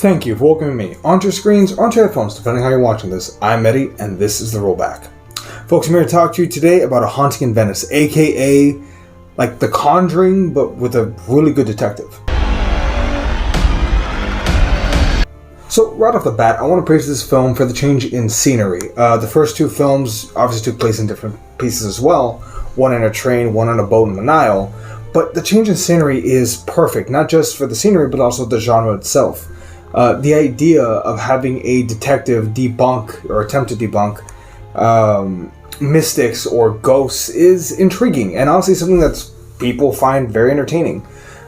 Thank you for welcoming me onto your screens, onto your headphones, depending how you're watching this. I'm Eddie, and this is The Rollback. Folks, I'm here to talk to you today about A Haunting in Venice, aka like The Conjuring, but with a really good detective. So, right off the bat, I want to praise this film for the change in scenery. The first two films obviously took place in different pieces as well, one in a train, one on a boat in the Nile, but the change in scenery is perfect, not just for the scenery, but also the genre itself. The idea of having a detective debunk or attempt to debunk mystics or ghosts is intriguing and honestly something that people find very entertaining.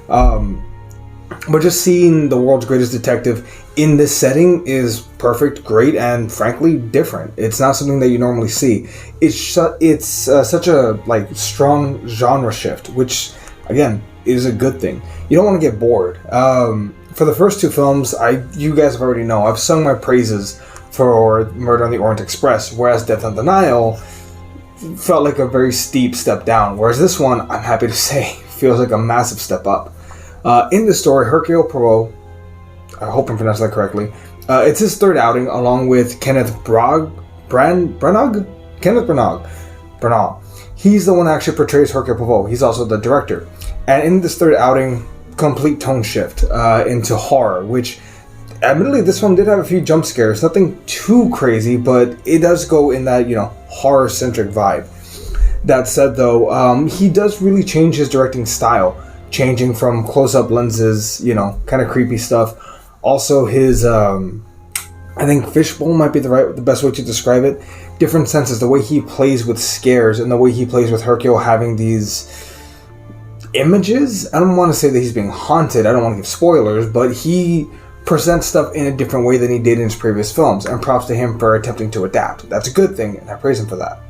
But just seeing the world's greatest detective in this setting is perfect, great, and frankly different. It's not something that you normally see. It's such a strong genre shift, which again is a good thing. You don't want to get bored. For the first two films, you guys have already know, I've sung my praises for Murder on the Orient Express, whereas Death on the Nile felt like a very steep step down, whereas this one, I'm happy to say, feels like a massive step up. In the story, Hercule Poirot, I hope I'm pronouncing that correctly, it's his third outing along with Kenneth Branagh. He's the one that actually portrays Hercule Poirot. He's also the director. And in this third outing, complete tone shift into horror, which admittedly this one did have a few jump scares, nothing too crazy, but it does go in that horror centric vibe. That said though, he does really change his directing style, changing from close-up lenses, kind of creepy stuff. Also his I think fishbowl might be the best way to describe it. Different senses, the way he plays with scares and the way he plays with Hercule having these images. I don't want to say that he's being haunted, I don't want to give spoilers, but he presents stuff in a different way than he did in his previous films, and props to him for attempting to adapt. That's a good thing, and I praise him for that.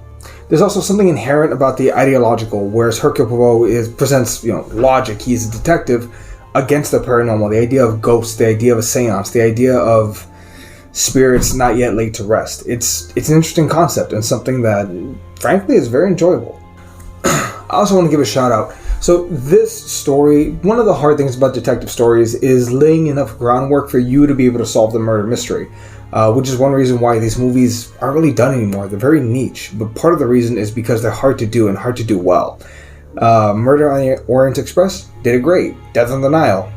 There's also something inherent about the ideological, whereas Hercule Poirot presents logic. He's a detective against the paranormal, the idea of ghosts, the idea of a seance, the idea of spirits not yet laid to rest. It's an interesting concept and something that frankly is very enjoyable. I also want to give a shout out. So this story, one of the hard things about detective stories is laying enough groundwork for you to be able to solve the murder mystery, which is one reason why these movies aren't really done anymore. They're very niche, but part of the reason is because they're hard to do and hard to do well. Murder on the Orient Express did it great. Death on the Nile,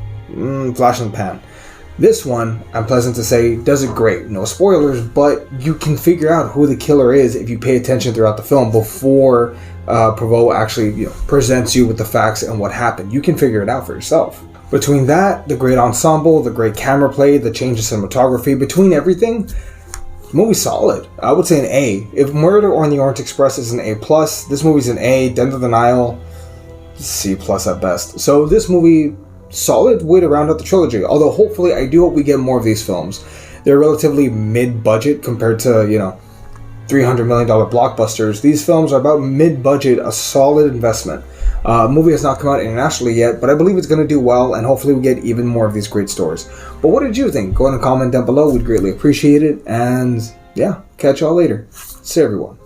flash in the pan. This one, I'm pleasant to say, does it great. No spoilers, but you can figure out who the killer is if you pay attention throughout the film before Poirot actually presents you with the facts and what happened. You can figure it out for yourself. Between that, the great ensemble, the great camera play, the change of cinematography, between everything, the movie's solid. I would say an A. If Murder on the Orient Express is an A+, this movie's an A. Death on the Nile, C+ at best. So this movie, solid way to round out the trilogy. Although hopefully, I do hope we get more of these films. They're relatively mid-budget compared to, $300 million blockbusters. These films are about mid-budget, a solid investment. Movie has not come out internationally yet, but I believe it's going to do well, and hopefully we get even more of these great stories. But what did you think? Go in a comment down below. We'd greatly appreciate it. And yeah, catch y'all later. See everyone.